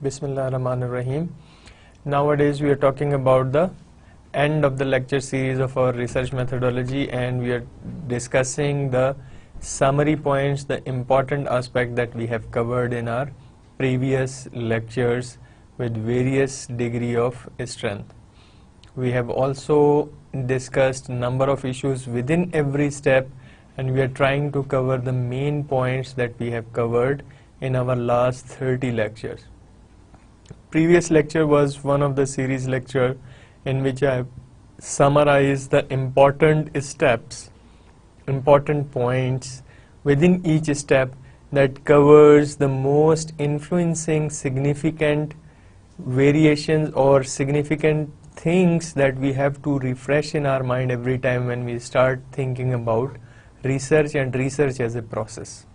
Bismillah ar-Rahman ar-Rahim. Nowadays we are talking about the end of the lecture series of our research methodology, and we are discussing the summary points, the important aspect that we have covered in our previous lectures with various degree of strength. We have also discussed number of issues within every step, and we are trying to cover the main points that we have covered in our last 30 lectures. Previous lecture was one of the series lecture in which I have summarized the important steps, important points within each step that covers the most influencing significant variations or significant things that we have to refresh in our mind every time when we start thinking about research and research as a process.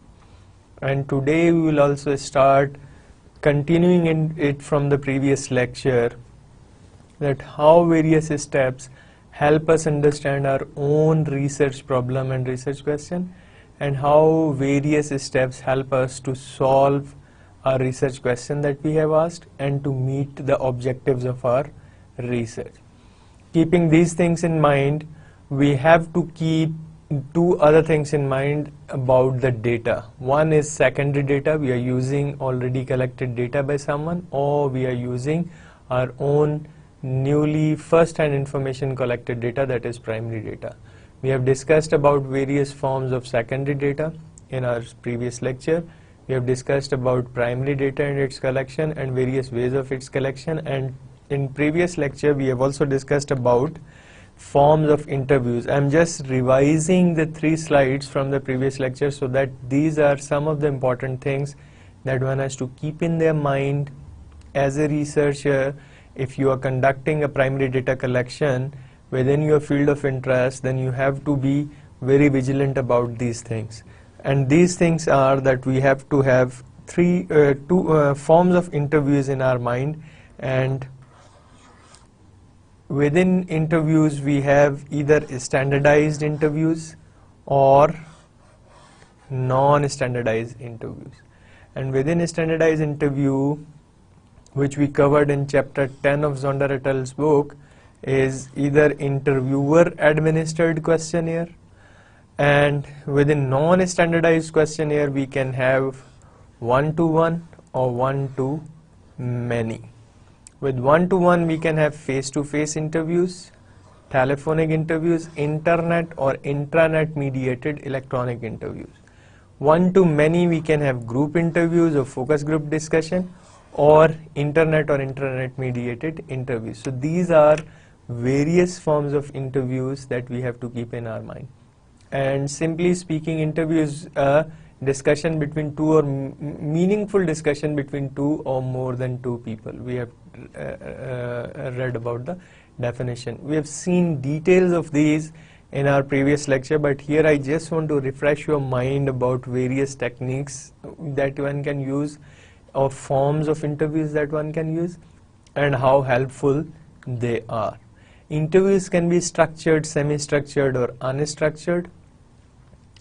And today we will also start continuing it from the previous lecture, that how various steps help us understand our own research problem and research question, and how various steps help us to solve our research question that we have asked and to meet the objectives of our research. Keeping these things in mind, we have to keep two other things in mind about the data. One is secondary data. We are using already collected data by someone, or we are using our own newly first-hand information collected data, that is primary data. We have discussed about various forms of secondary data in our previous lecture. We have discussed about primary data and its collection and various ways of its collection, and in previous lecture we have also discussed about forms of interviews. I am just revising the 3 slides from the previous lecture so that these are some of the important things that one has to keep in their mind as a researcher. If you are conducting a primary data collection within your field of interest, then you have to be very vigilant about these things. And these things are that we have to have two forms of interviews in our mind, and within interviews we have either standardized interviews or non-standardized interviews. And within a standardized interview, which we covered in chapter 10 of Zonder et al.'s book, is either interviewer administered questionnaire, and within non-standardized questionnaire we can have one-to-one or one-to-many. With one-to-one we can have face-to-face interviews, telephonic interviews, internet or intranet mediated electronic interviews. One-to-many we can have group interviews or focus group discussion, or internet or intranet mediated interviews. So these are various forms of interviews that we have to keep in our mind. And simply speaking, interview is a discussion between two, or meaningful discussion between two or more than two people. We have read about the definition. We have seen details of these in our previous lecture, but here I just want to refresh your mind about various techniques that one can use, or forms of interviews that one can use, and how helpful they are. Interviews can be structured, semi-structured or unstructured.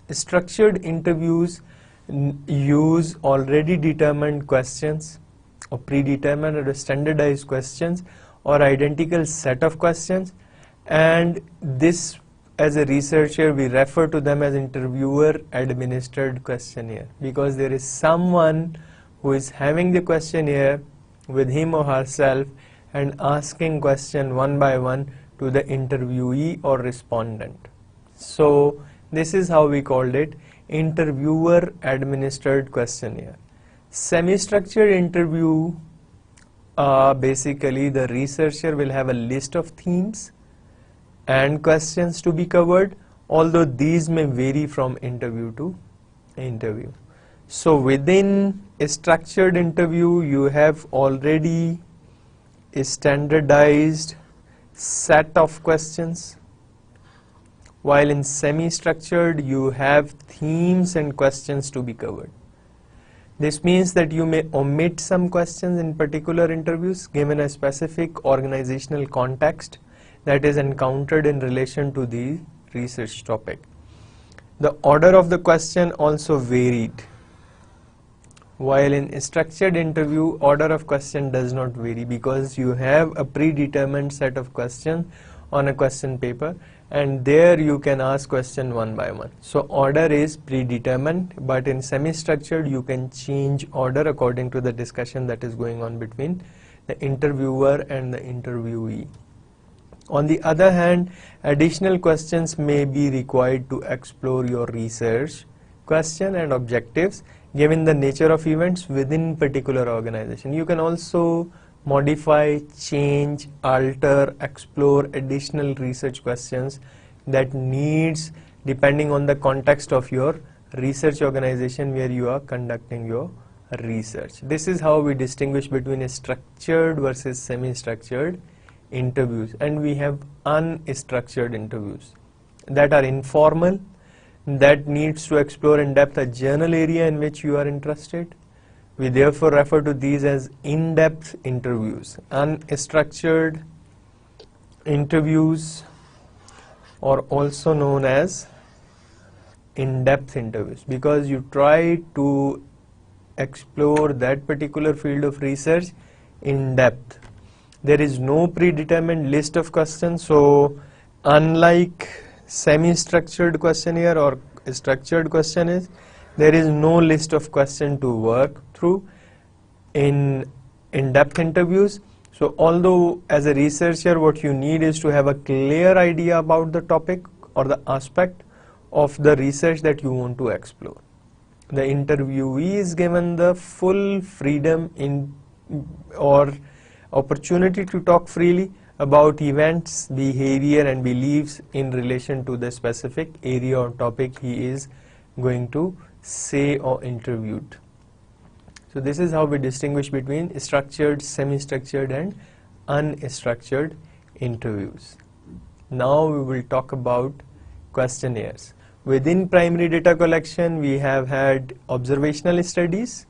Structured interviews use already determined questions, or predetermined or standardized questions, or identical set of questions, and this, as a researcher, we refer to them as interviewer administered questionnaire, because there is someone who is having the questionnaire with him or herself and asking question one by one to the interviewee or respondent. So this is how we called it, interviewer administered questionnaire. Semi-structured interview, basically the researcher will have a list of themes and questions to be covered, although these may vary from interview to interview. So within a structured interview you have already a standardized set of questions, while in semi-structured you have themes and questions to be covered. This means that you may omit some questions in particular interviews given a specific organizational context that is encountered in relation to the research topic. The order of the question also varied. While in structured interview, order of question does not vary because you have a predetermined set of questions on a question paper, and there you can ask question one by one. So order is predetermined, but in semi-structured you can change order according to the discussion that is going on between the interviewer and the interviewee. On the other hand, additional questions may be required to explore your research question and objectives given the nature of events within particular organization. You can also modify, change, alter, explore additional research questions that needs depending on the context of your research organization where you are conducting your research. This is how we distinguish between a structured versus semi-structured interviews. And we have unstructured interviews that are informal, that needs to explore in depth a journal area in which you are interested. We therefore refer to these as in-depth interviews. Unstructured interviews are also known as in-depth interviews because you try to explore that particular field of research in depth. There is no predetermined list of questions, so unlike semi-structured questionnaire or structured questionnaires, there is no list of questions to work through in in-depth interviews. So although as a researcher what you need is to have a clear idea about the topic or the aspect of the research that you want to explore, the interviewee is given the full freedom in or opportunity to talk freely about events, behavior and beliefs in relation to the specific area or topic he is going to say or interviewed. So this is how we distinguish between structured, semi-structured and unstructured interviews. Now we will talk about questionnaires. Within primary data collection we have had observational studies,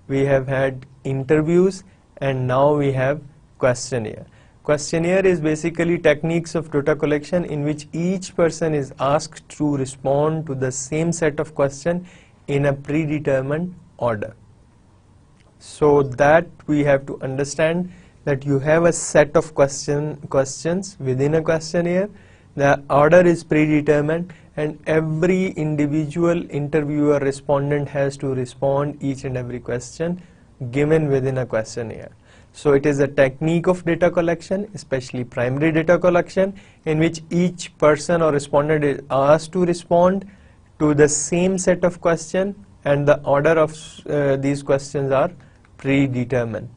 we have had interviews, and now we have questionnaire. Questionnaire is basically techniques of data collection in which each person is asked to respond to the same set of questions in a predetermined order. So that we have to understand that you have a set of questions within a questionnaire. The order is predetermined and every individual interviewer respondent has to respond each and every question given within a questionnaire. So it is a technique of data collection, especially primary data collection, in which each person or respondent is asked to respond to the same set of questions and the order of these questions are predetermined.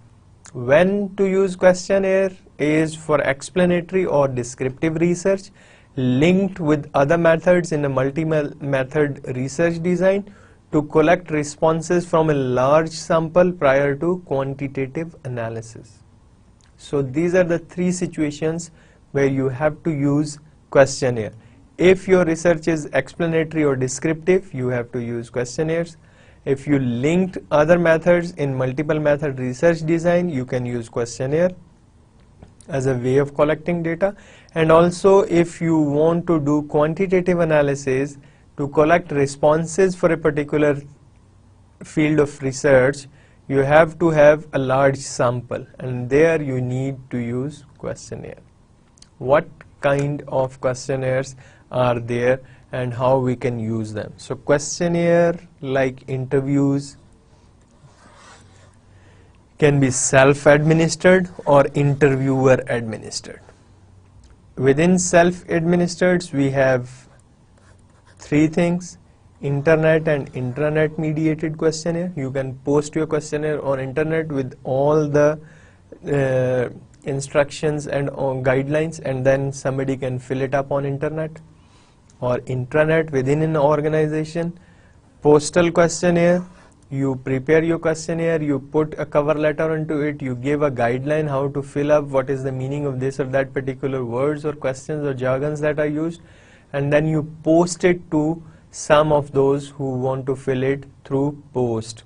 When to use questionnaire is for explanatory or descriptive research linked with other methods in a multi-method research design to collect responses from a large sample prior to quantitative analysis. So these are the three situations where you have to use questionnaire. If your research is explanatory or descriptive, you have to use questionnaires. If you linked other methods in multiple method research design, you can use questionnaire as a way of collecting data. And also if you want to do quantitative analysis to collect responses for a particular field of research, you have to have a large sample, and there you need to use questionnaire. What kind of questionnaires are there and how we can use them? So questionnaire, like interviews, can be self-administered or interviewer administered. Within self-administered we have three things: internet and intranet mediated questionnaire. You can post your questionnaire on internet with all the instructions and guidelines, and then somebody can fill it up on internet. Or intranet within an organization. Postal questionnaire, you prepare your questionnaire, you put a cover letter into it, you give a guideline how to fill up, what is the meaning of this or that particular words or questions or jargons that are used, and then you post it to some of those who want to fill it through post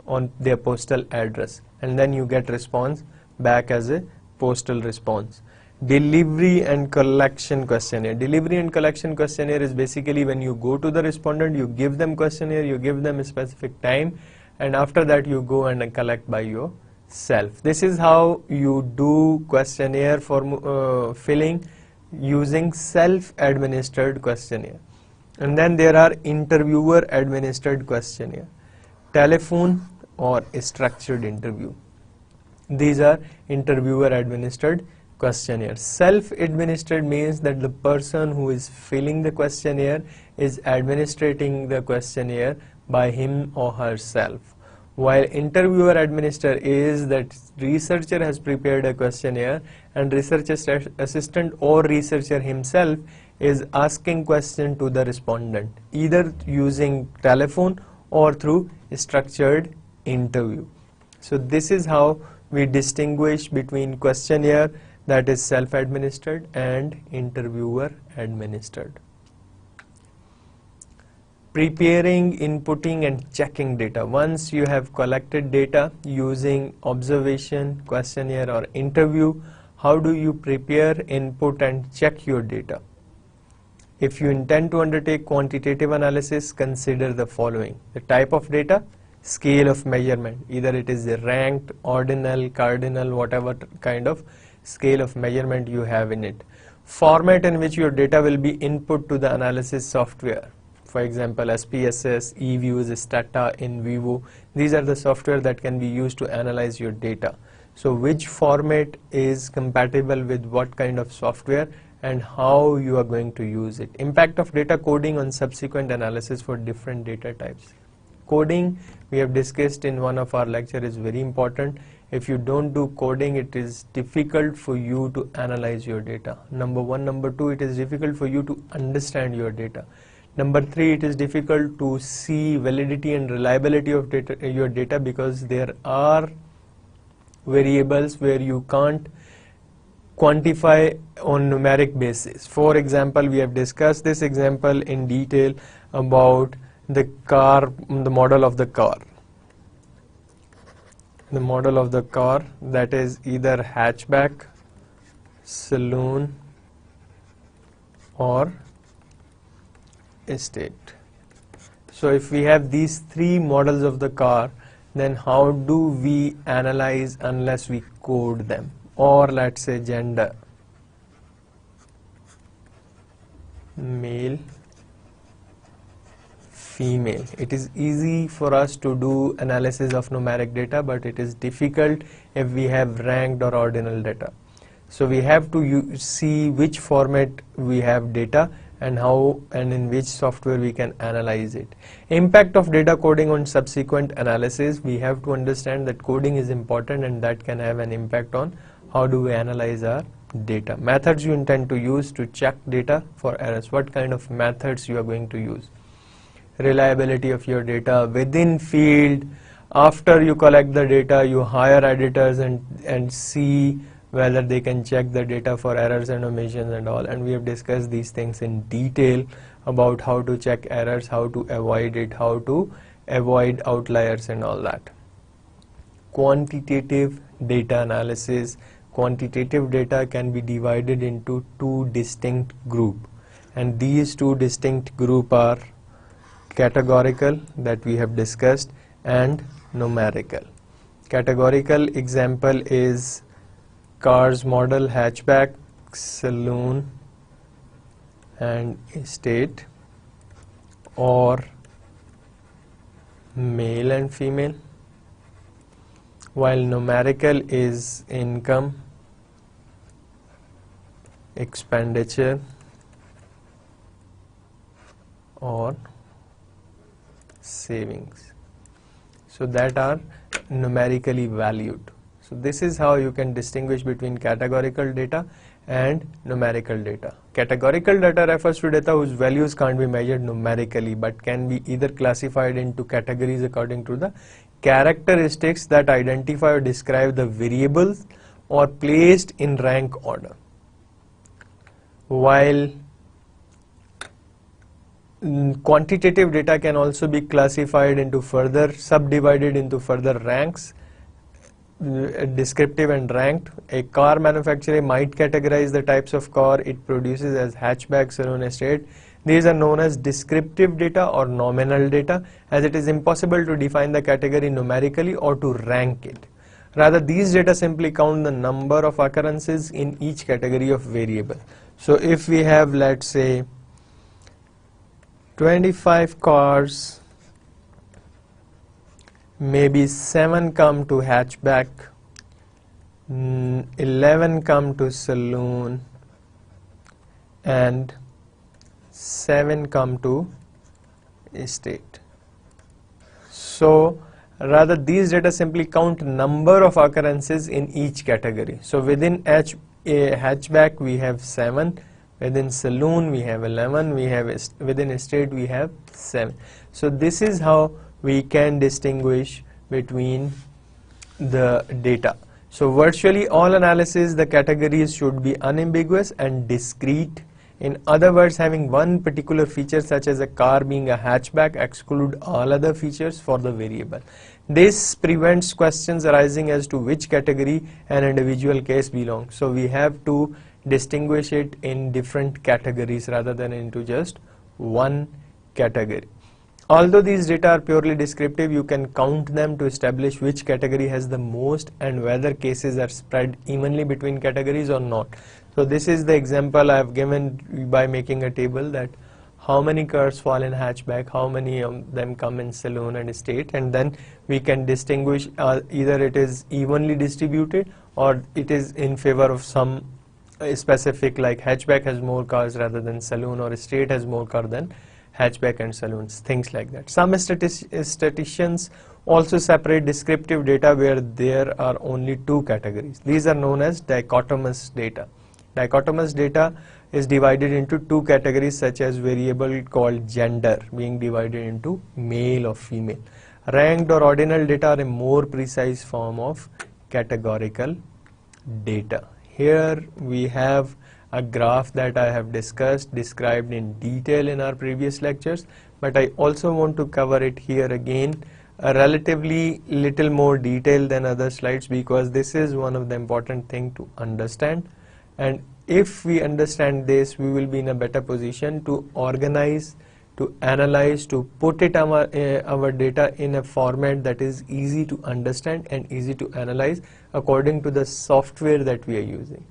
on their postal address, and then you get response back as a postal response. Delivery and collection questionnaire. Delivery and collection questionnaire is basically when you go to the respondent, you give them questionnaire, you give them a specific time, and after that you go and collect by yourself. This is how you do questionnaire for filling using self-administered questionnaire. And then there are interviewer-administered questionnaire, telephone or structured interview. These are interviewer-administered questionnaire. Self-administered means that the person who is filling the questionnaire is administrating the questionnaire by him or herself. While interviewer administer is that researcher has prepared a questionnaire and research assistant or researcher himself is asking question to the respondent, either using telephone or through structured interview. So this is how we distinguish between questionnaire that is self-administered and interviewer administered. Preparing, inputting and checking data. Once you have collected data using observation, questionnaire or interview, how do you prepare, input and check your data? If you intend to undertake quantitative analysis, consider the following: the type of data, scale of measurement, either it is a ranked, ordinal, cardinal, whatever kind of scale of measurement you have in it. Format in which your data will be input to the analysis software. For example, SPSS, eViews, Stata, InVivo. These are the software that can be used to analyze your data. So which format is compatible with what kind of software and how you are going to use it. Impact of data coding on subsequent analysis for different data types. Coding, we have discussed in one of our lecture, is very important. If you don't do coding, it is difficult for you to analyze your data. Number one. Number two, it is difficult for you to understand your data. Number three, it is difficult to see validity and reliability of your data because there are variables where you can't quantify on numeric basis. For example, we have discussed this example in detail about the car, the model of the car. The model of the car that is either hatchback, saloon or estate. So if we have these three models of the car, then how do we analyze unless we code them? Or let's say gender, male, female. It is easy for us to do analysis of numeric data, but it is difficult if we have ranked or ordinal data. So we have to see which format we have data and how and in which software we can analyze it. Impact of data coding on subsequent analysis. We have to understand that coding is important and that can have an impact on how do we analyze our data. Methods you intend to use to check data for errors. What kind of methods you are going to use. Reliability of your data within field. After you collect the data, you hire editors and see whether they can check the data for errors and omissions and all. And we have discussed these things in detail about how to check errors, how to avoid it, how to avoid outliers and all that. Quantitative data analysis. Quantitative data can be divided into two distinct groups, and these two distinct groups are categorical, that we have discussed, and numerical. Categorical example is cars model, hatchback, saloon and estate, or male and female, while numerical is income, expenditure or savings. So that are numerically valued. So this is how you can distinguish between categorical data and numerical data. Categorical data refers to data whose values can't be measured numerically but can be either classified into categories according to the characteristics that identify or describe the variables or placed in rank order. While quantitative data can also be classified into subdivided into further ranks, descriptive and ranked. A car manufacturer might categorize the types of car it produces as hatchback, saloon, estate. These are known as descriptive data or nominal data, as it is impossible to define the category numerically or to rank it. Rather, these data simply count the number of occurrences in each category of variable. So if we have, let's say, 25 cars, maybe 7 come to hatchback, 11 come to saloon, and 7 come to estate. So rather, these data simply count number of occurrences in each category. So within hatchback we have 7, within saloon we have 11, within estate we have 7. So this is how we can distinguish between the data. So virtually all analysis, the categories should be unambiguous and discrete. In other words, having one particular feature such as a car being a hatchback exclude all other features for the variable. This prevents questions arising as to which category an individual case belongs. So we have to distinguish it in different categories rather than into just one category. Although these data are purely descriptive, you can count them to establish which category has the most and whether cases are spread evenly between categories or not. So this is the example I have given by making a table that how many cars fall in hatchback, how many of them come in saloon and estate, and then we can distinguish either it is evenly distributed or it is in favor of some specific, like hatchback has more cars rather than saloon, or estate has more car than hatchback and saloons, things like that. Some statisticians also separate descriptive data where there are only two categories. These are known as dichotomous data. Dichotomous data is divided into two categories, such as variable called gender being divided into male or female. Ranked or ordinal data are a more precise form of categorical data. Here we have a graph that I have described in detail in our previous lectures, but I also want to cover it here again a relatively little more detail than other slides, because this is one of the important thing to understand. And if we understand this, we will be in a better position to organize, to analyze, to put it our data in a format that is easy to understand and easy to analyze according to the software that we are using.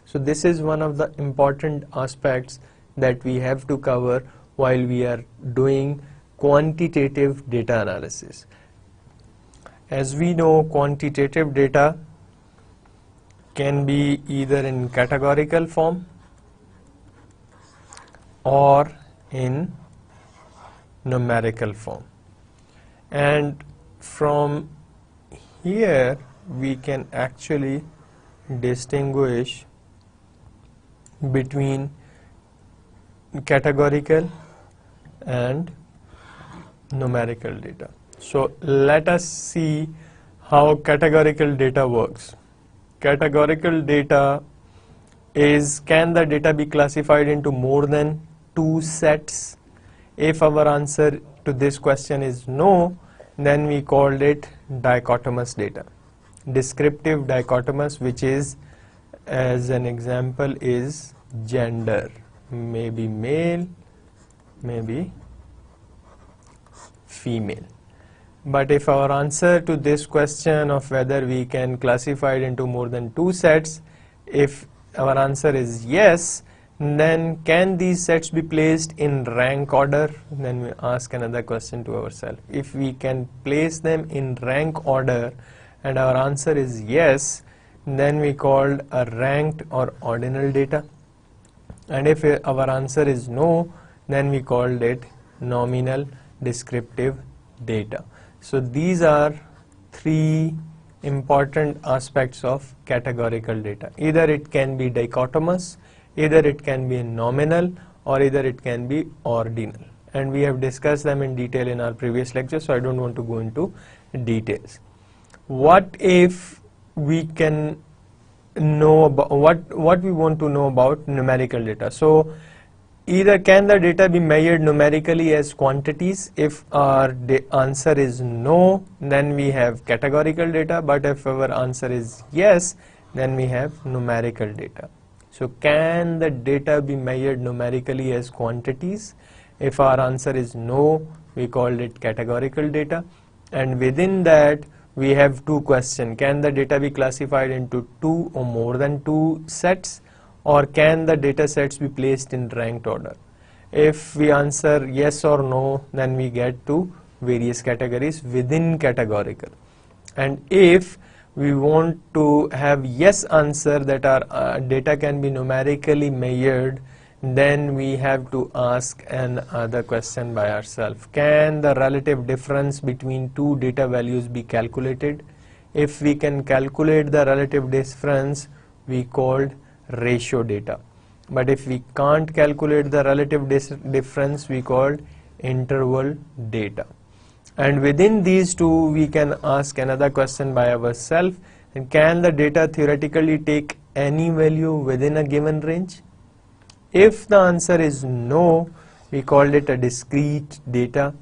So this is one of the important aspects that we have to cover while we are doing quantitative data analysis. As we know, quantitative data can be either in categorical form or in numerical form. And from here we can actually distinguish between categorical and numerical data. So let us see how categorical data works. Categorical data is, can the data be classified into more than two sets? If our answer to this question is no, then we called it dichotomous data. Descriptive dichotomous, which is, as an example, is gender, maybe male, maybe female. But if our answer to this question of whether we can classify it into more than two sets, if our answer is yes, then can these sets be placed in rank order? Then we ask another question to ourselves. If we can place them in rank order and our answer is yes, then we called a ranked or ordinal data. And if our answer is no, then we called it nominal descriptive data. So these are three important aspects of categorical data. Either it can be dichotomous, either it can be nominal, or either it can be ordinal. And we have discussed them in detail in our previous lecture, so I don't want to go into details. What if we can know about what we want to know about numerical data? So either can the data be measured numerically as quantities? If our answer is no, then we have categorical data, but if our answer is yes, then we have numerical data. So can the data be measured numerically as quantities? If our answer is no, we called it categorical data. And within that, we have two questions. Can the data be classified into two or more than two sets? Or can the data sets be placed in ranked order? If we answer yes or no, then we get to various categories within categorical. And if we want to have yes answer that our data can be numerically measured, then we have to ask another question by ourselves. Can the relative difference between two data values be calculated? If we can calculate the relative difference, we called ratio data. But if we can't calculate the relative difference, we called interval data. And within these two, we can ask another question by ourselves. And can the data theoretically take any value within a given range? If the answer is no, we called it a discrete data.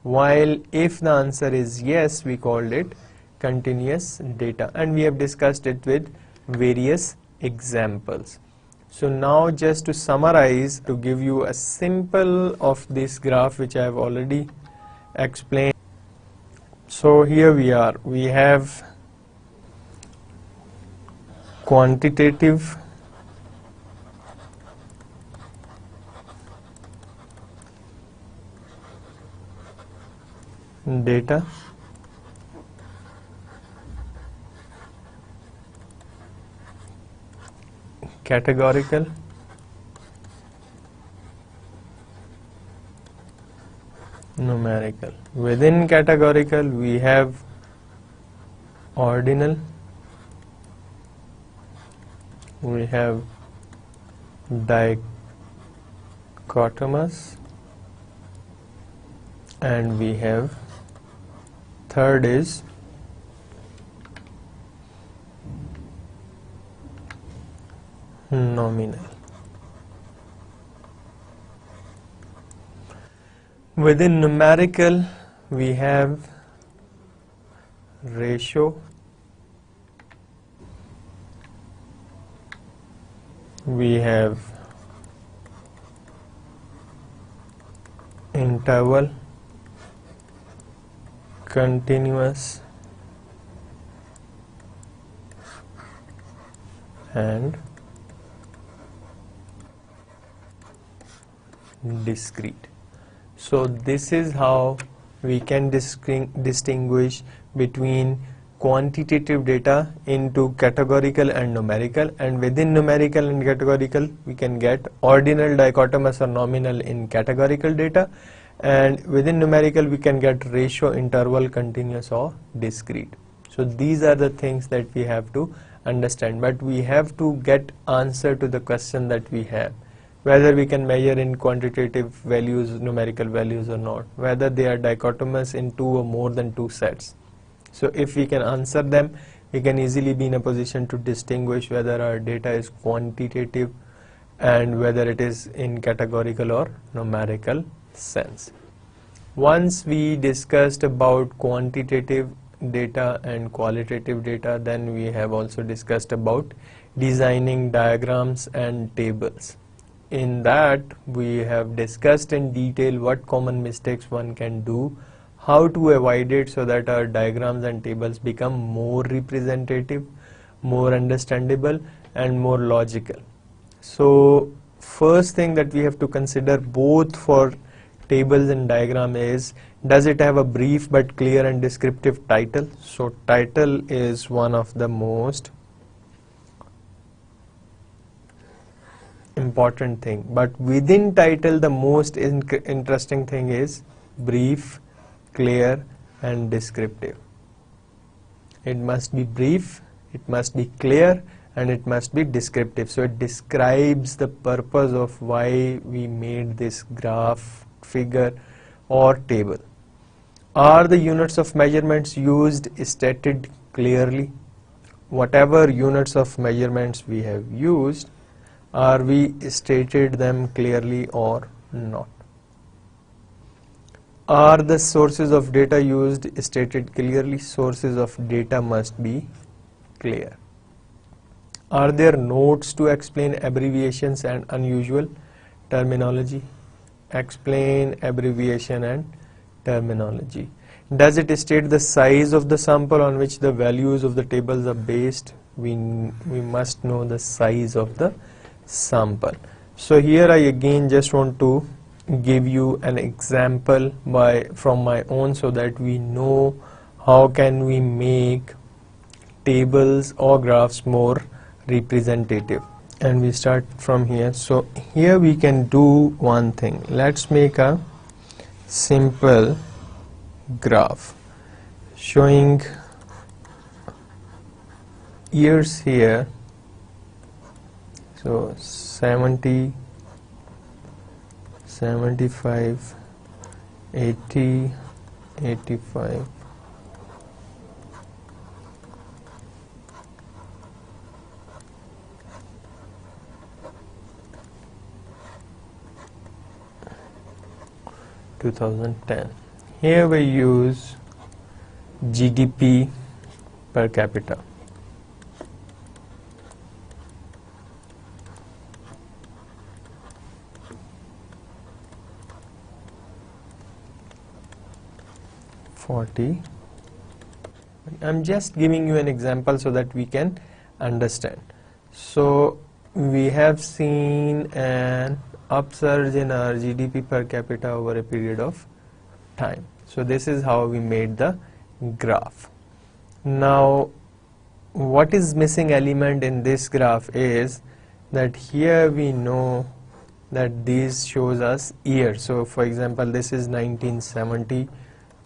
While if the answer is yes, we called it continuous data. And we have discussed it with various examples. So now just to summarize, to give you a simple of this graph which I have already explained. So here we are, we have quantitative data, categorical, numerical. Within categorical, we have ordinal, we have dichotomous, and we have third is nominal. Within numerical, we have ratio, we have interval, continuous, and discrete. So this is how we can distinguish between quantitative data into categorical and numerical, and within numerical and categorical we can get ordinal, dichotomous or nominal in categorical data, and within numerical we can get ratio, interval, continuous or discrete. So these are the things that we have to understand, but we have to get answer to the question that we have, whether we can measure in quantitative values, numerical values or not, whether they are dichotomous in two or more than two sets. So if we can answer them, we can easily be in a position to distinguish whether our data is quantitative and whether it is in categorical or numerical sense. Once we discussed about quantitative data and qualitative data, then we have also discussed about designing diagrams and tables. In that, we have discussed in detail what common mistakes one can do, how to avoid it so that our diagrams and tables become more representative, more understandable and more logical. So first thing that we have to consider both for tables and diagram is, does it have a brief but clear and descriptive title? So title is one of the most important thing, but within title the most interesting thing is brief, clear and descriptive. It must be brief, it must be clear and it must be descriptive. So it describes the purpose of why we made this graph, figure or table. Are the units of measurements used stated clearly? Whatever units of measurements we have used, are we stated them clearly or not? Are the sources of data used stated clearly? Sources of data must be clear. Are there notes to explain abbreviations and unusual terminology? Explain abbreviation and terminology. Does it state the size of the sample on which the values of the tables are based? We must know the size of the sample. So here I again just want to give you an example from my own, so that we know how can we make tables or graphs more representative. And we start from here. So here we can do one thing. Let's make a simple graph showing years here. So 70, 75, 80, 85, 2010. Here we use GDP per capita. I'm just giving you an example so that we can understand. So we have seen an upsurge in our GDP per capita over a period of time. So this is how we made the graph. Now what is missing element in this graph is that here we know that this shows us year. So for example, this is 1970,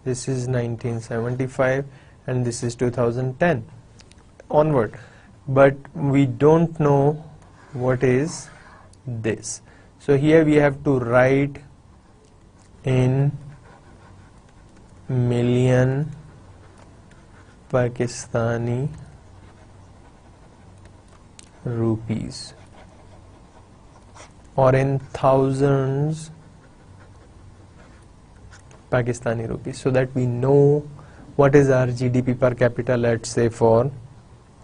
this is 1975, and this is 2010 onward, but we don't know what is this. So here we have to write in million Pakistani rupees, or in thousands Pakistani rupees, so that we know what is our GDP per capita, let's say for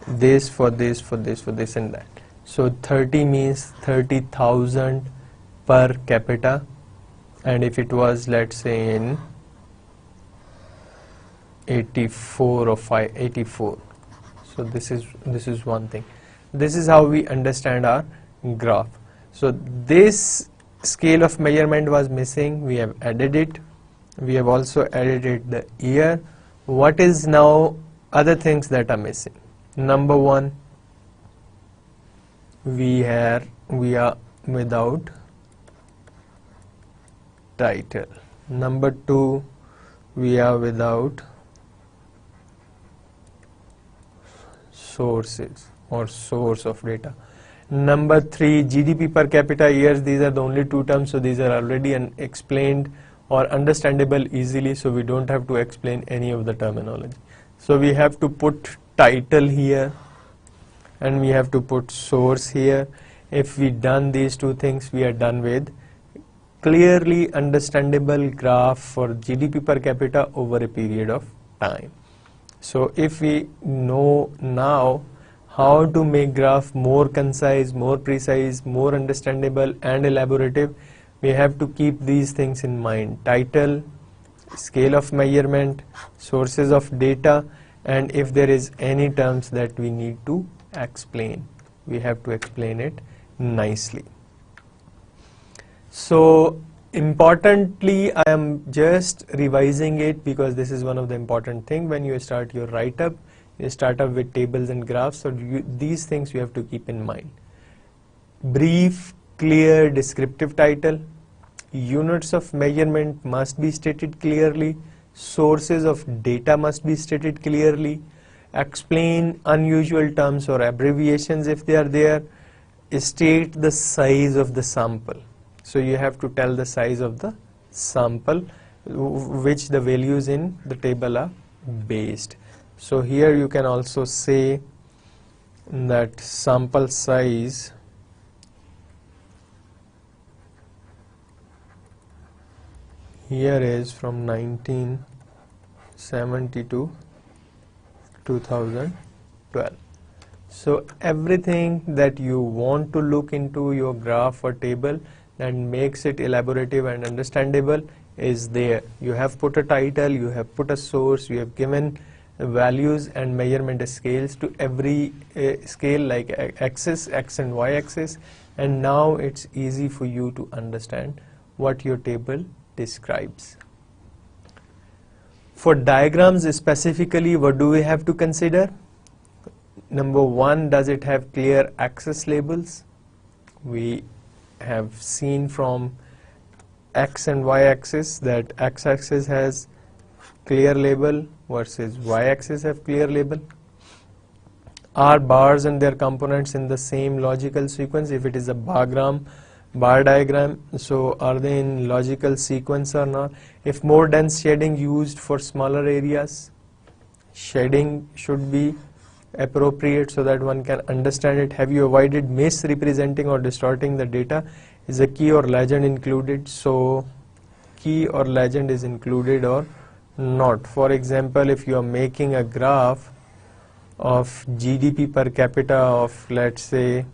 this, for this, for this, for this and that. So 30 means 30,000 per capita, and if it was, let's say, in 84 or 584, so this is one thing. This is how we understand our graph. So this scale of measurement was missing, we have added it. We have also added the year. What is now other things that are missing? Number one, we are without title. Number two, we are without sources or source of data. Number three, GDP per capita, years. These are the only two terms, so these are already explained or understandable easily, so we don't have to explain any of the terminology. So we have to put title here and we have to put source here. If we done these two things, we are done with clearly understandable graph for GDP per capita over a period of time. So if we know now how to make graph more concise, more precise, more understandable and elaborative, we have to keep these things in mind: title, scale of measurement, sources of data, and if there is any terms that we need to explain, we have to explain it nicely. So importantly, I am just revising it because this is one of the important things. When you start your write-up, you start up with tables and graphs, so these things you have to keep in mind. Brief, clear, descriptive title. Units of measurement must be stated clearly. Sources of data must be stated clearly. Explain unusual terms or abbreviations if they are there. State the size of the sample. So you have to tell the size of the sample which the values in the table are based. So here you can also say that sample size here is from 1970 to 2012. So everything that you want to look into your graph or table that makes it elaborative and understandable is there. You have put a title, you have put a source, you have given values and measurement scales to every scale like axis, x and y axis, and now it's easy for you to understand what your table describes. For diagrams specifically, what do we have to consider? Number one, does it have clear axis labels? We have seen from x and y axis that x axis has clear label versus y axis have clear label. Are bars and their components in the same logical sequence? If it is a bar diagram, so are they in logical sequence or not? If more dense shading used for smaller areas, shading should be appropriate so that one can understand it. Have you avoided misrepresenting or distorting the data? Is a key or legend included? So key or legend is included or not. For example, if you are making a graph of GDP per capita of, let's say,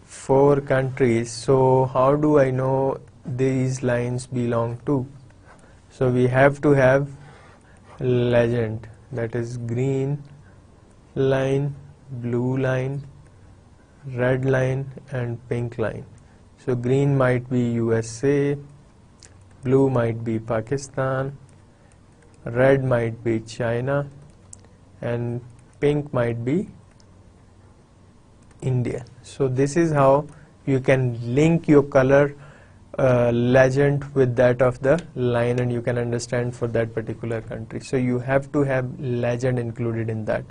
4 countries, so how do I know these lines belong to? So we have to have legend, that is green line, blue line, red line and pink line. So green might be USA, blue might be Pakistan, red might be China, and pink might be India. So this is how you can link your color legend with that of the line, and you can understand for that particular country. So you have to have legend included in that.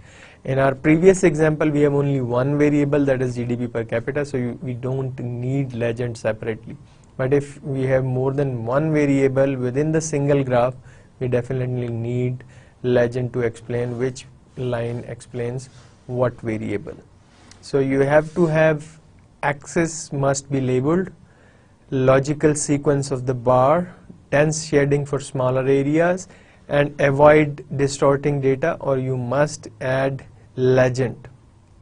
In our previous example, we have only one variable, that is GDP per capita, so we don't need legend separately. But if we have more than one variable within the single graph, we definitely need legend to explain which line explains what variable. So you have to have axis must be labeled, logical sequence of the bar, dense shading for smaller areas, and avoid distorting data, or you must add legend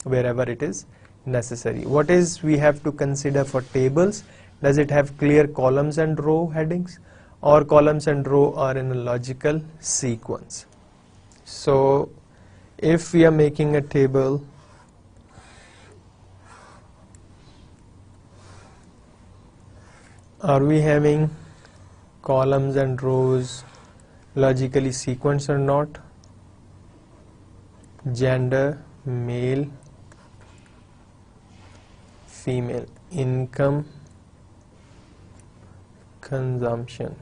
wherever it is necessary. What is we have to consider for tables? Does it have clear columns and row headings, or columns and row are in a logical sequence? So if we are making a table, are we having columns and rows logically sequenced or not? Gender, male, female, income, consumption.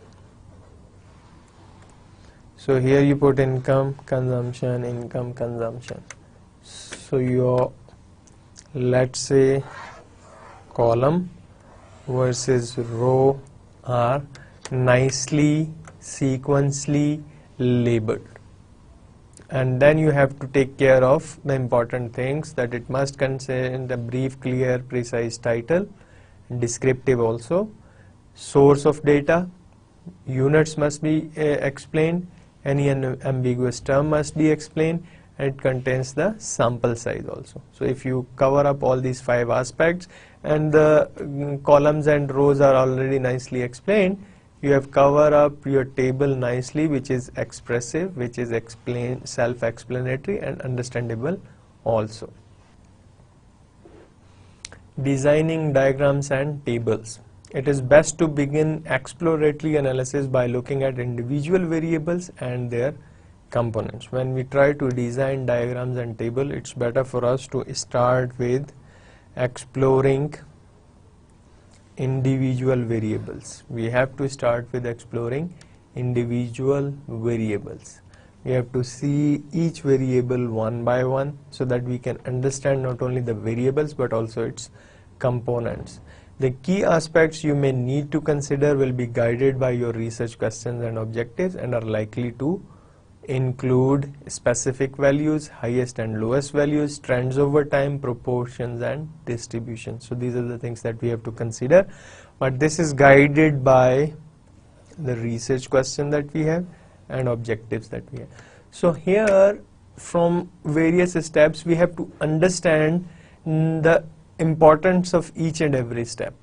So here you put income, consumption, income, consumption. So your, let's say, column versus row are nicely sequentially labeled, and then you have to take care of the important things, that it must contain the brief, clear, precise title, descriptive also, source of data, units must be explained, any ambiguous term must be explained, and it contains the sample size also. So if you cover up all these 5 aspects and the columns and rows are already nicely explained, you have covered up your table nicely, which is expressive, which is self-explanatory and understandable also. Designing diagrams and tables. It is best to begin exploratory analysis by looking at individual variables and their components. When we try to design diagrams and table, it's better for us to start with exploring individual variables. We have to start with exploring individual variables. We have to see each variable one by one so that we can understand not only the variables but also its components. The key aspects you may need to consider will be guided by your research questions and objectives and are likely to include specific values, highest and lowest values, trends over time, proportions and distribution. So these are the things that we have to consider, but this is guided by the research question that we have and objectives that we have. So here from various steps, we have to understand the importance of each and every step.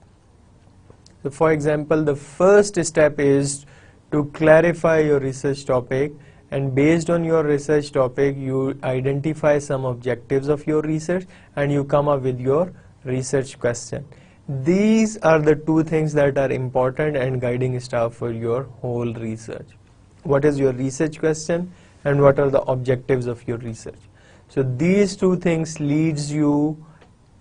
So for example, the first step is to clarify your research topic, and based on your research topic you identify some objectives of your research and you come up with your research question. These are the two things that are important and guiding star for your whole research. What is your research question and what are the objectives of your research? So these two things leads you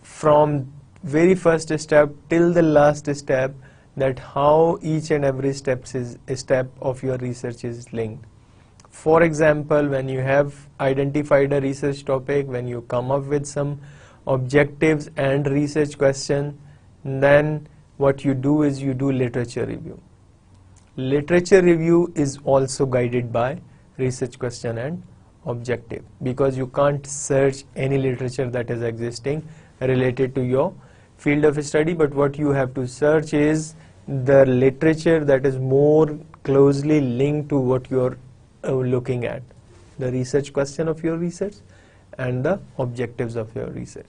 from very first step till the last step, that how each and every step of your research is linked. For example, when you have identified a research topic, when you come up with some objectives and research question, then what you do is you do literature review. Literature review is also guided by research question and objective, because you can't search any literature that is existing related to your field of study, but what you have to search is the literature that is more closely linked to what you're looking at, the research question of your research and the objectives of your research.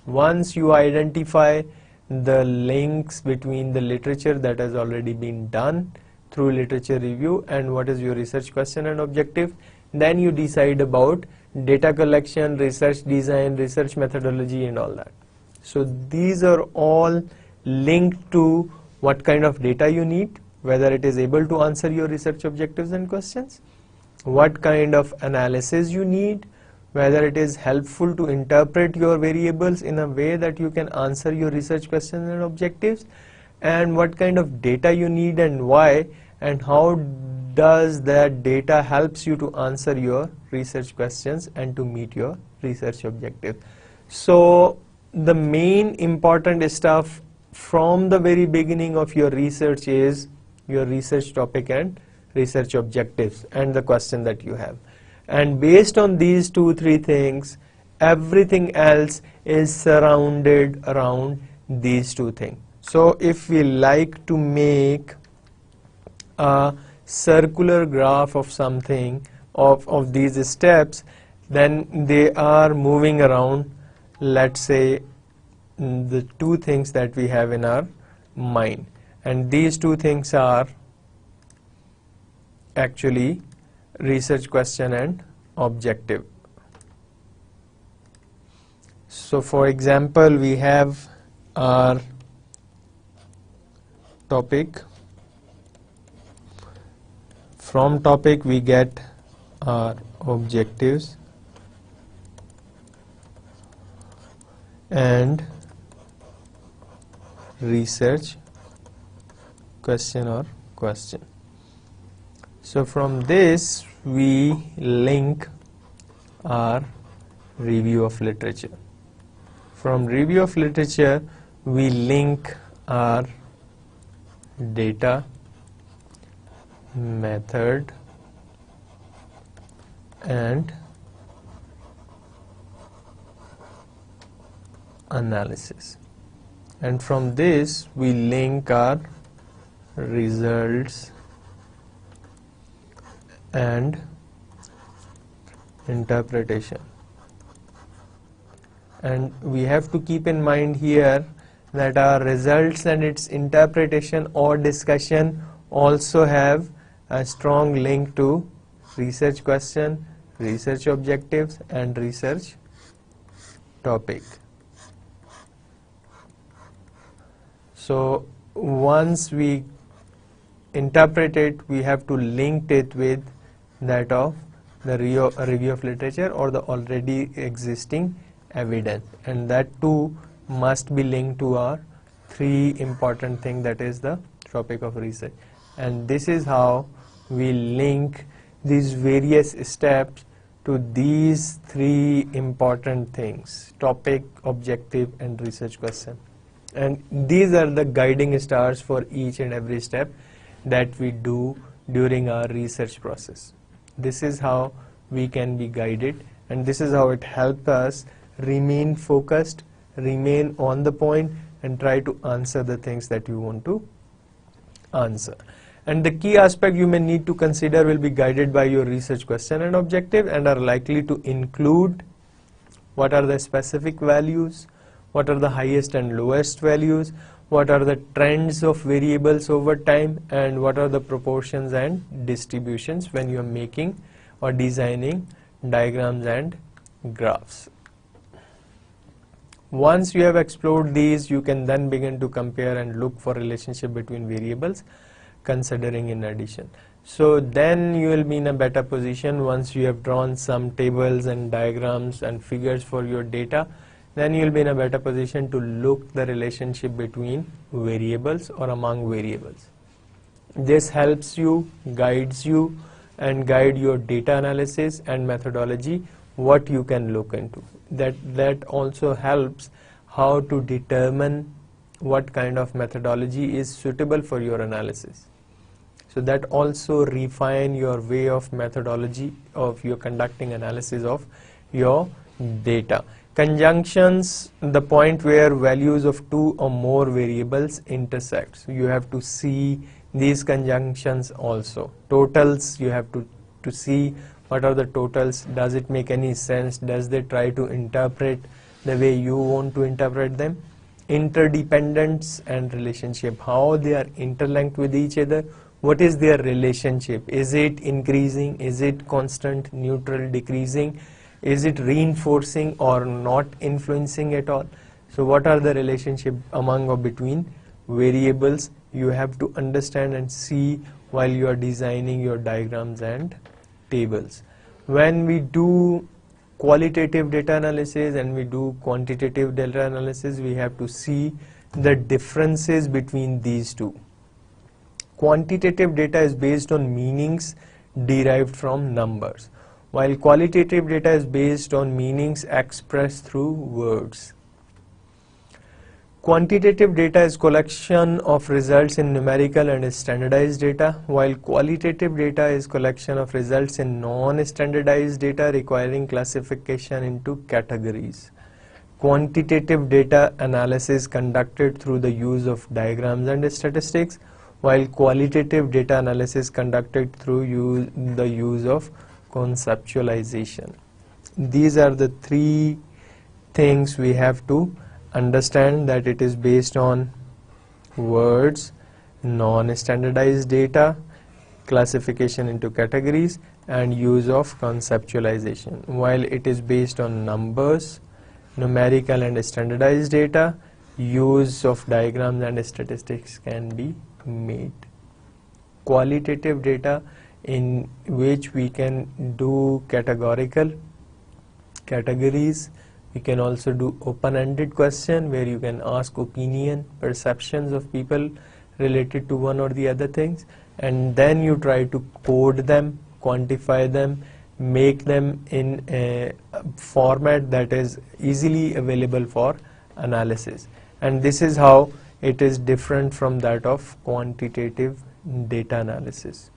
Once you identify the links between the literature that has already been done through literature review and what is your research question and objective, then you decide about data collection, research design, research methodology and all that. So these are all linked to what kind of data you need, whether it is able to answer your research objectives and questions, what kind of analysis you need, whether it is helpful to interpret your variables in a way that you can answer your research questions and objectives, and what kind of data you need and why, and how does that data helps you to answer your research questions and to meet your research objective. So the main important stuff from the very beginning of your research is your research topic and research objectives and the question that you have. And based on these 2-3 things, everything else is surrounded around these 2 things. So if we like to make a circular graph of something of these steps, then they are moving around, let's say, the 2 things that we have in our mind, and these 2 things are actually research question and objective. So for example, we have our topic. From topic we get our objectives and research question or question. So from this we link our review of literature. From review of literature we link our data, method and analysis, and from this we link our results and interpretation. And we have to keep in mind here that our results and its interpretation or discussion also have a strong link to research question, research objectives and research topic. So once we interpret it, we have to link it with that of the review of literature or the already existing evidence, and that too must be linked to our 3 important things, that is the topic of research. And this is how we link these various steps to these 3 important things: topic, objective and research question. And these are the guiding stars for each and every step that we do during our research process. This is how we can be guided, and this is how it helps us remain focused, remain on the point and try to answer the things that you want to answer. And the key aspect you may need to consider will be guided by your research question and objective, and are likely to include what are the specific values, what are the highest and lowest values, what are the trends of variables over time, and what are the proportions and distributions when you are making or designing diagrams and graphs. Once you have explored these, you can then begin to compare and look for relationship between variables considering in addition. So then you will be in a better position once you have drawn some tables and diagrams and figures for your data. Then you will be in a better position to look the relationship between variables or among variables. This helps you, guides you, and guide your data analysis and methodology, what you can look into. That also helps how to determine what kind of methodology is suitable for your analysis. So that also refine your way of methodology of your conducting analysis of your data. Conjunctions, the point where values of two or more variables intersect. So you have to see these conjunctions also. Totals, you have to see what are the totals, does it make any sense, does they try to interpret the way you want to interpret them. Interdependence and relationship, how they are interlinked with each other, what is their relationship, is it increasing, is it constant, neutral, decreasing, is it reinforcing or not influencing at all. So what are the relationship among or between variables, you have to understand and see while you are designing your diagrams and tables. When we do qualitative data analysis and we do quantitative data analysis, we have to see the differences between these two. Quantitative data is based on meanings derived from numbers, while qualitative data is based on meanings expressed through words. Quantitative data is collection of results in numerical and standardized data, while qualitative data is collection of results in non-standardized data requiring classification into categories. Quantitative data analysis conducted through the use of diagrams and statistics, while qualitative data analysis conducted through the use of conceptualization. These are the three things we have to understand, that it is based on words, non-standardized data, classification into categories, and use of conceptualization. While it is based on numbers, numerical and standardized data, use of diagrams and statistics can be made. Qualitative data, in which we can do categorical categories, we can also do open-ended question where you can ask opinion, perceptions of people related to one or the other things, and then you try to code them, quantify them, make them in a format that is easily available for analysis. And this is how it is different from that of quantitative data analysis.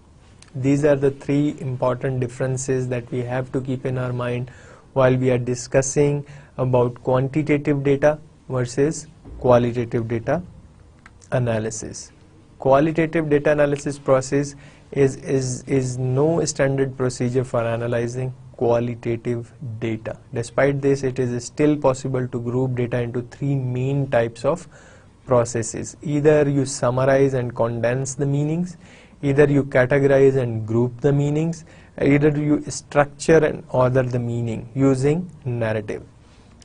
These are the three important differences that we have to keep in our mind while we are discussing about quantitative data versus qualitative data analysis. Qualitative data analysis process is no standard procedure for analyzing qualitative data. Despite this, it is still possible to group data into three main types of processes. Either you summarize and condense the meanings, either you categorize and group the meanings, either you structure and order the meaning using narrative.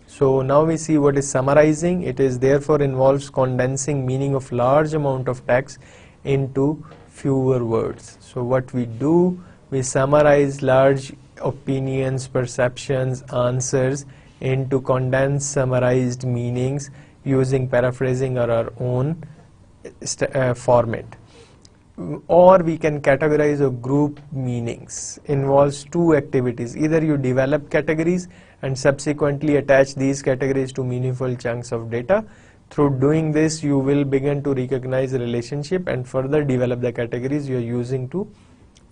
So now we see what is summarizing. It is therefore involves condensing meaning of large amount of text into fewer words. So what we do, we summarize large opinions, perceptions, answers into condensed summarized meanings using paraphrasing or our own format. Or we can categorize or group meanings. Involves two activities. Either you develop categories and subsequently attach these categories to meaningful chunks of data. Through doing this, you will begin to recognize the relationship and further develop the categories you are using to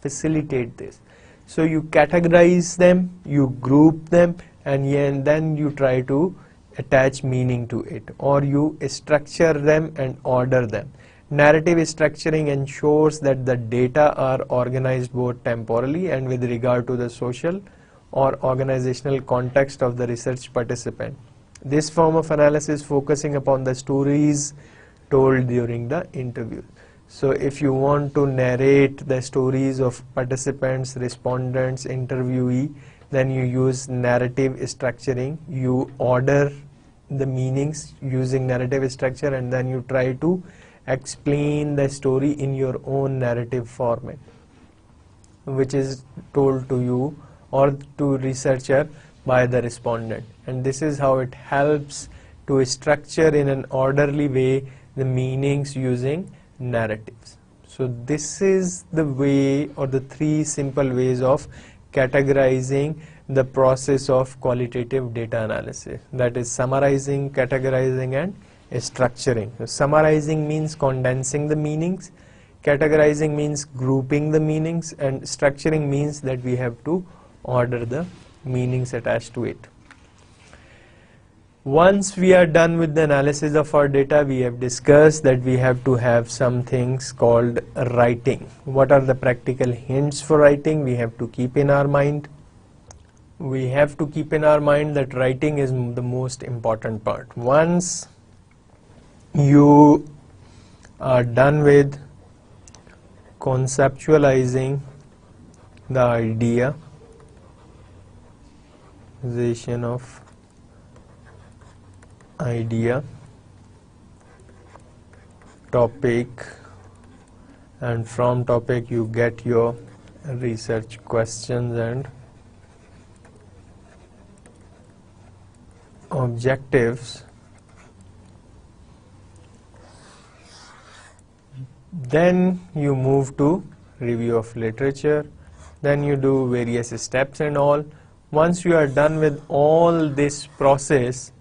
facilitate this. So you categorize them, you group them, and then you try to attach meaning to it, or you structure them and order them. Narrative structuring ensures that the data are organized both temporally and with regard to the social or organizational context of the research participant. This form of analysis focusing upon the stories told during the interview. So if you want to narrate the stories of participants, respondents, interviewee, then you use narrative structuring. You order the meanings using narrative structure, and then you try to explain the story in your own narrative format, which is told to you or to researcher by the respondent. And this is how it helps to structure in an orderly way the meanings using narratives. So this is the way, or the three simple ways of categorizing the process of qualitative data analysis. That is summarizing, categorizing, and structuring. So summarizing means condensing the meanings, categorizing means grouping the meanings, and structuring means that we have to order the meanings attached to it. Once we are done with the analysis of our data, we have discussed that we have to have some things called writing. What are the practical hints for writing? We have to keep in our mind. We have to keep in our mind that writing is the most important part. Once you are done with conceptualizing the idea, of idea, topic, and from topic you get your research questions and objectives. Then you move to review of literature, then you do various steps and all. Once you are done with all this process,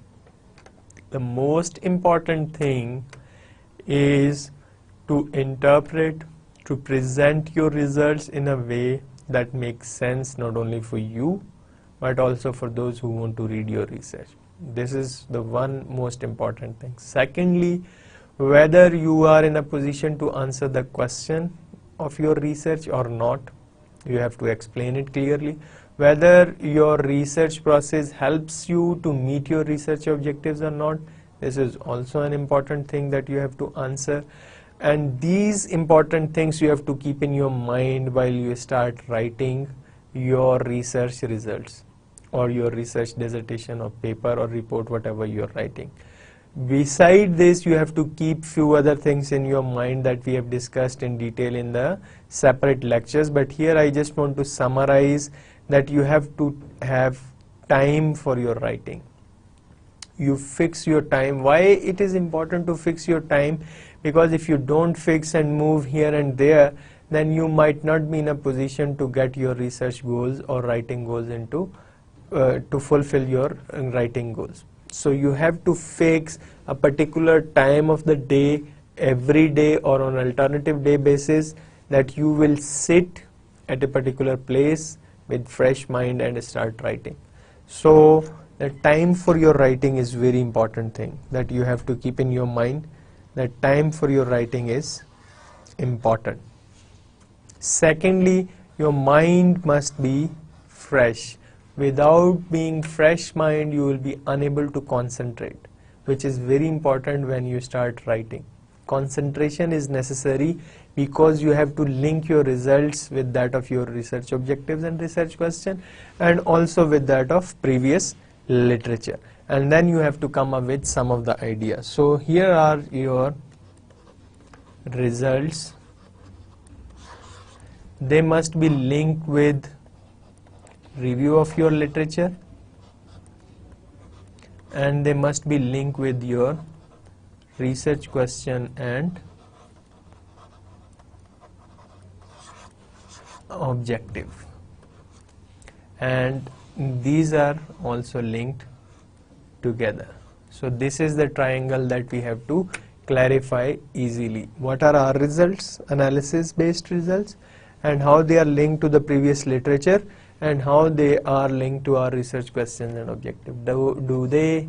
the most important thing is to interpret, to present your results in a way that makes sense not only for you but also for those who want to read your research. This is the one most important thing. Secondly, whether you are in a position to answer the question of your research or not, you have to explain it clearly. Whether your research process helps you to meet your research objectives or not, this is also an important thing that you have to answer. And these important things you have to keep in your mind while you start writing your research results or your research dissertation or paper or report, whatever you are writing. Beside this, you have to keep few other things in your mind that we have discussed in detail in the separate lectures, but here I just want to summarize that you have to have time for your writing. You fix your time. Why it is important to fix your time? Because if you don't fix and move here and there, then you might not be in a position to get your research goals or writing goals into to fulfill your writing goals. So you have to fix a particular time of the day, every day or on alternative day basis, that you will sit at a particular place with fresh mind and start writing. So the time for your writing is very important thing that you have to keep in your mind. That time for your writing is important. Secondly, your mind must be fresh. Without being fresh mind, you will be unable to concentrate, which is very important when you start writing. Concentration is necessary because you have to link your results with that of your research objectives and research question, and also with that of previous literature. And then you have to come up with some of the ideas. So here are your results. They must be linked with review of your literature, and they must be linked with your research question and objective, and these are also linked together. So this is the triangle that we have to clarify easily. What are our results, analysis based results, and how they are linked to the previous literature, and how they are linked to our research questions and objectives. Do they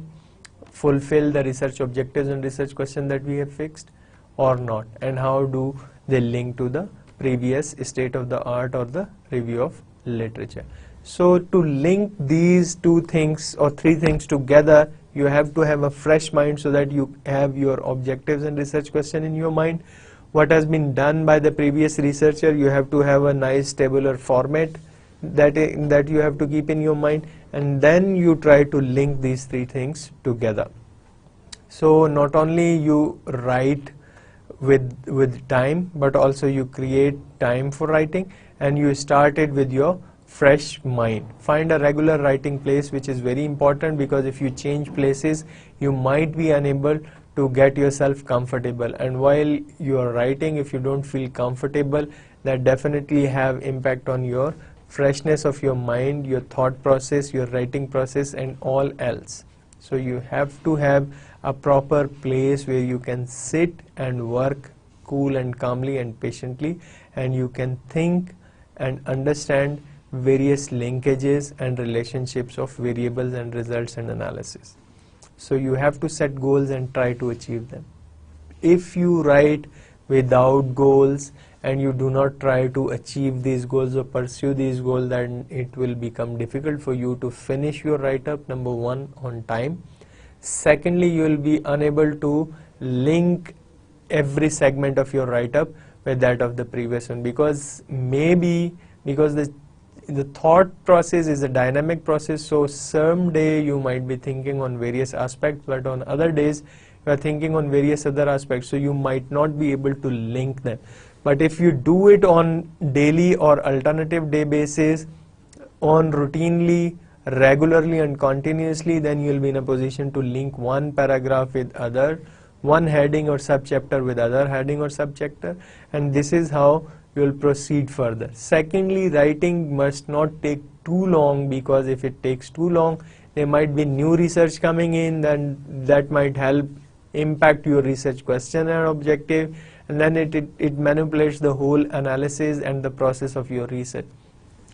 fulfill the research objectives and research question that we have fixed, or not, and how do they link to the previous state of the art or the review of literature. So to link these two things or three things together, you have to have a fresh mind so that you have your objectives and research question in your mind. What has been done by the previous researcher, you have to have a nice tabular format that you have to keep in your mind, and then you try to link these three things together. So not only you write with time, but also you create time for writing, and you start it with your fresh mind. Find a regular writing place, which is very important, because if you change places, you might be unable to get yourself comfortable, and while you are writing, if you don't feel comfortable, that definitely have impact on your freshness of your mind, your thought process, your writing process, and all else. So you have to have a proper place where you can sit and work cool and calmly and patiently, and you can think and understand various linkages and relationships of variables and results and analysis. So you have to set goals and try to achieve them. If you write without goals and you do not try to achieve these goals or pursue these goals, then it will become difficult for you to finish your write-up, number one, on time. Secondly, you will be unable to link every segment of your write-up with that of the previous one, because the thought process is a dynamic process. So some day you might be thinking on various aspects, but on other days you are thinking on various other aspects, so you might not be able to link them. But if you do it on daily or alternative day basis, on routinely, regularly and continuously, then you will be in a position to link one paragraph with other, one heading or subchapter with other heading or subchapter, and this is how you will proceed further. Secondly, writing must not take too long, because if it takes too long, there might be new research coming in, then that might help impact your research question and objective, and then it manipulates the whole analysis and the process of your research.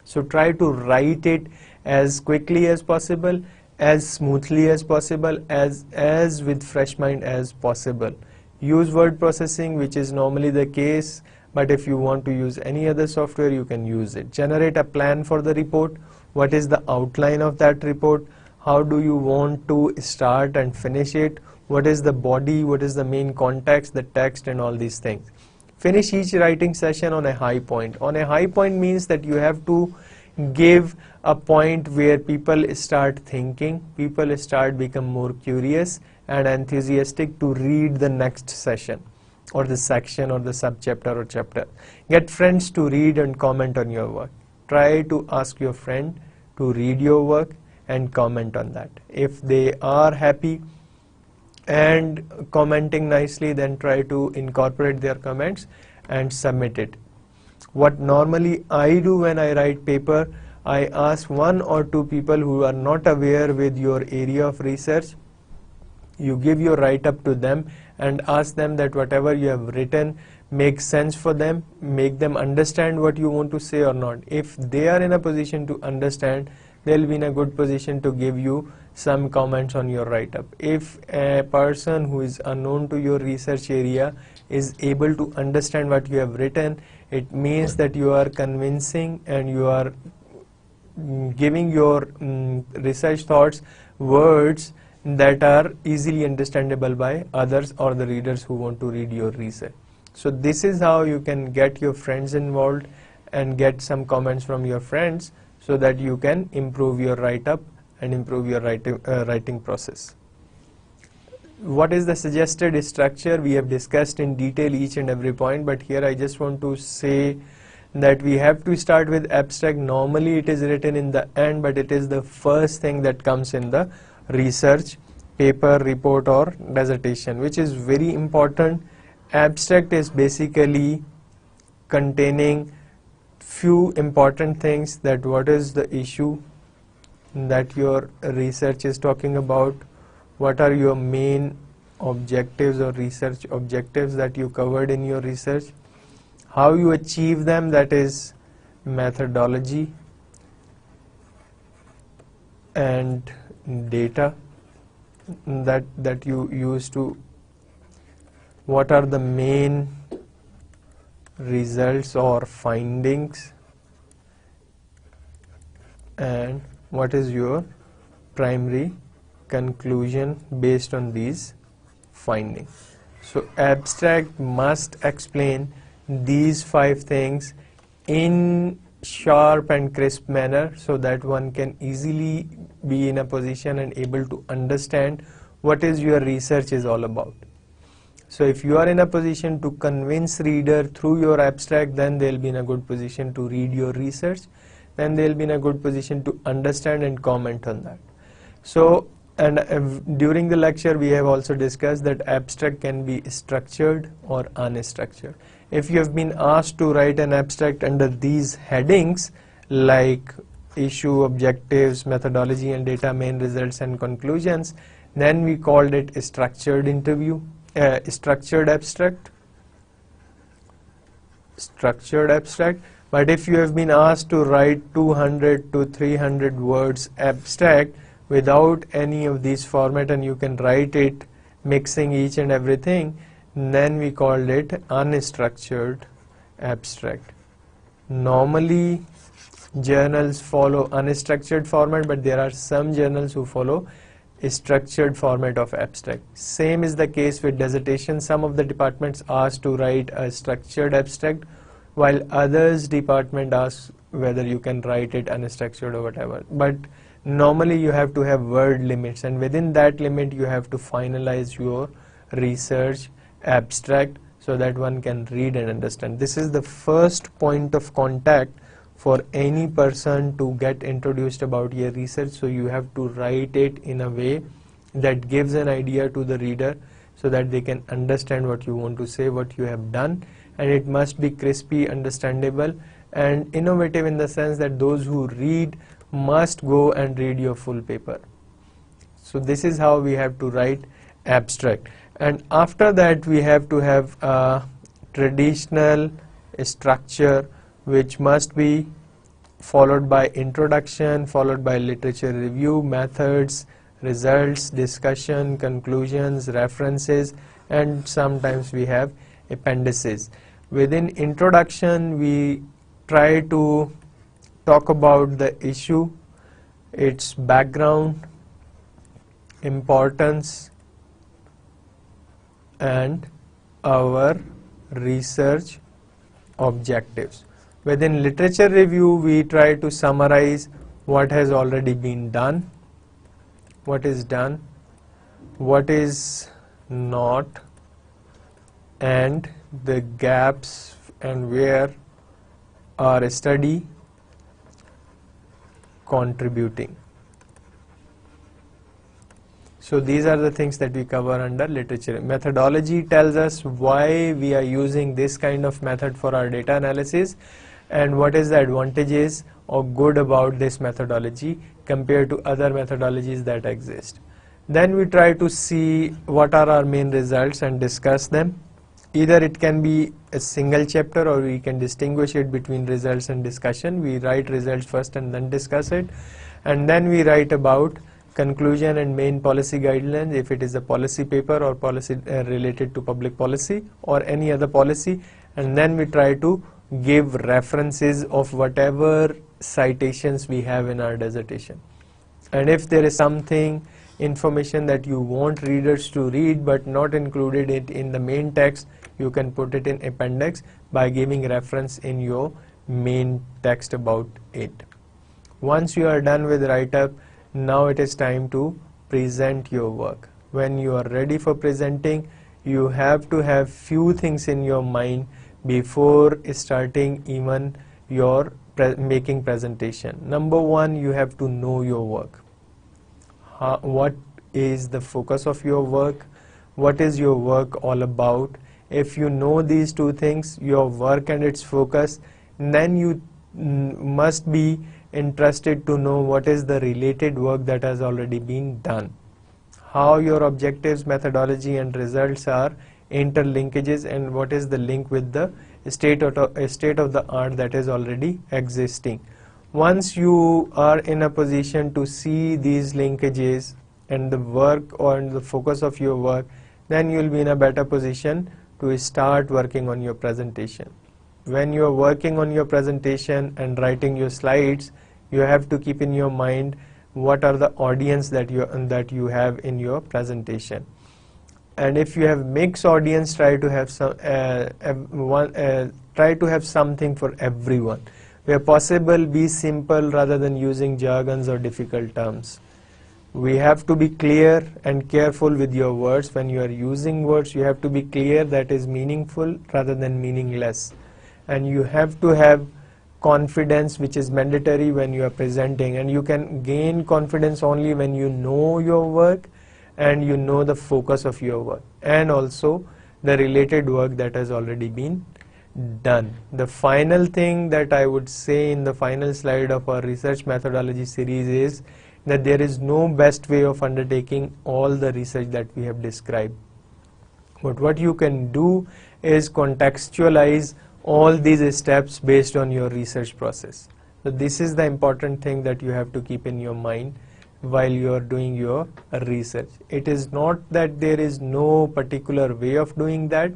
So try to write it as quickly as possible, as smoothly as possible, as with fresh mind as possible. Use word processing, which is normally the case, but if you want to use any other software, you can use it. Generate a plan for the report. What is the outline of that report? How do you want to start and finish it? What is the body? What is the main context, the text, and all these things? Finish each writing session on a high point. On a high point means that you have to give a point where people start thinking, people start become more curious and enthusiastic to read the next session or the section or the subchapter or chapter. Get friends to read and comment on your work. Try to ask your friend to read your work and comment on that. If they are happy and commenting nicely, then try to incorporate their comments and submit it. What normally I do when I write paper, I ask one or two people who are not aware with your area of research. You give your write-up to them and ask them that whatever you have written makes sense for them, make them understand what you want to say or not. If they are in a position to understand, they'll be in a good position to give you some comments on your write-up. If a person who is unknown to your research area is able to understand what you have written, it means that you are convincing and you are giving your research thoughts words that are easily understandable by others or the readers who want to read your research. So this is how you can get your friends involved and get some comments from your friends, so that you can improve your write-up and improve your writing process. What is the suggested structure? We have discussed in detail each and every point, but here I just want to say that we have to start with abstract. Normally it is written in the end, but it is the first thing that comes in the research paper, report or dissertation, which is very important. Abstract is basically containing few important things, that what is the issue that your research is talking about, what are your main objectives or research objectives that you covered in your research, how you achieve them, that is methodology, and data that you use to what are the main results or findings, and what is your primary conclusion based on these findings. So abstract must explain these 5 things in sharp and crisp manner so that one can easily be in a position and able to understand what is your research is all about. So if you are in a position to convince reader through your abstract, then they'll be in a good position to read your research, then they'll be in a good position to understand and comment on that. So, and during the lecture we have also discussed that abstract can be structured or unstructured. If you have been asked to write an abstract under these headings like issue, objectives, methodology and data, main results and conclusions, then we called it a structured structured abstract. But if you have been asked to write 200 to 300 words abstract without any of these format, and you can write it mixing each and everything, then we called it unstructured abstract. Normally journals follow unstructured format, but there are some journals who follow a structured format of abstract. Same is the case with dissertation. Some of the departments asked to write a structured abstract, while others department asks whether you can write it unstructured or whatever. But normally you have to have word limits, and within that limit you have to finalize your research abstract so that one can read and understand. This is the first point of contact for any person to get introduced about your research. So you have to write it in a way that gives an idea to the reader so that they can understand what you want to say, what you have done, and it must be crispy, understandable and innovative in the sense that those who read must go and read your full paper. So this is how we have to write abstract. And after that we have to have a traditional structure which must be followed by introduction, followed by literature review, methods, results, discussion, conclusions, references, and sometimes we have appendices. Within introduction we try to talk about the issue, its background, importance, and our research objectives. Within literature review we try to summarize what has already been done, what is done, what is not, and the gaps and where our study contributing. So these are the things that we cover under literature. Methodology tells us why we are using this kind of method for our data analysis and what is the advantages or good about this methodology compared to other methodologies that exist. Then we try to see what are our main results and discuss them. Either it can be a single chapter or we can distinguish it between results and discussion. We write results first and then discuss it, and then we write about conclusion and main policy guidelines if it is a policy paper or policy related to public policy or any other policy, and then we try to give references of whatever citations we have in our dissertation. And if there is something information that you want readers to read but not included it in the main text, you can put it in appendix by giving reference in your main text about it. Once you are done with write-up, now it is time to present your work. When you are ready for presenting, you have to have few things in your mind before starting even your making presentation. Number one, you have to know your work. What is the focus of your work? What is your work all about? If you know these two things, your work and its focus, then you must be interested to know what is the related work that has already been done, how your objectives, methodology and results are interlinkages, and what is the link with the state of the art that is already existing. Once you are in a position to see these linkages and the work or the focus of your work, then you will be in a better position to start working on your presentation. When you are working on your presentation and writing your slides, you have to keep in your mind what are the audience that you have in your presentation. And if you have mixed audience, try to have something for everyone. Where possible, be simple rather than using jargons or difficult terms. We have to be clear and careful with your words. When you are using words, you have to be clear, that is meaningful rather than meaningless. And you have to have confidence, which is mandatory when you are presenting, and you can gain confidence only when you know your work and you know the focus of your work and also the related work that has already been done. The final thing that I would say in the final slide of our research methodology series is that there is no best way of undertaking all the research that we have described. But what you can do is contextualize all these steps based on your research process. So this is the important thing that you have to keep in your mind while you are doing your research. It is not that there is no particular way of doing that,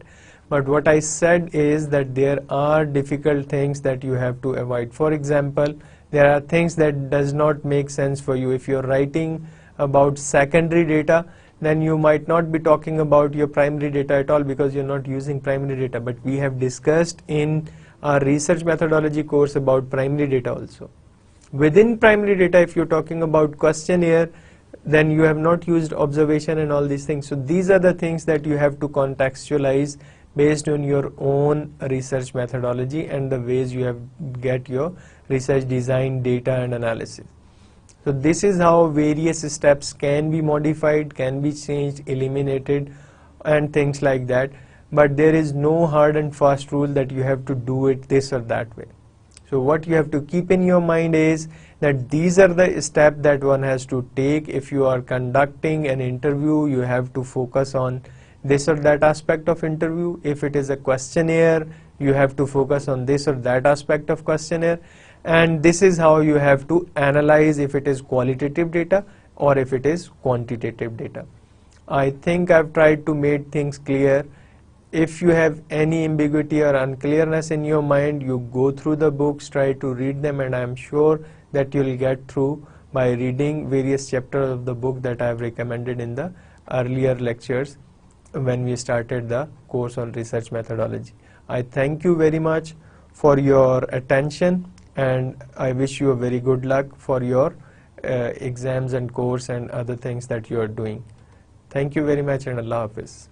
but what I said is that there are difficult things that you have to avoid. For example, there are things that does not make sense for you. If you're writing about secondary data, then you might not be talking about your primary data at all because you're not using primary data. But we have discussed in our research methodology course about primary data also. Within primary data, if you're talking about questionnaire, then you have not used observation and all these things. So these are the things that you have to contextualize based on your own research methodology and the ways you have get your research design, data and analysis. So this is how various steps can be modified, can be changed, eliminated and things like that. But there is no hard and fast rule that you have to do it this or that way. So what you have to keep in your mind is that these are the steps that one has to take. If you are conducting an interview, you have to focus on this or that aspect of interview. If it is a questionnaire, you have to focus on this or that aspect of questionnaire. And this is how you have to analyze if it is qualitative data or if it is quantitative data. I think I've tried to make things clear. If you have any ambiguity or unclearness in your mind, you go through the books, try to read them, and I am sure that you will get through by reading various chapters of the book that I have recommended in the earlier lectures when we started the course on research methodology. I thank you very much for your attention and I wish you a very good luck for your exams and course and other things that you are doing. Thank you very much and Allah Hafiz.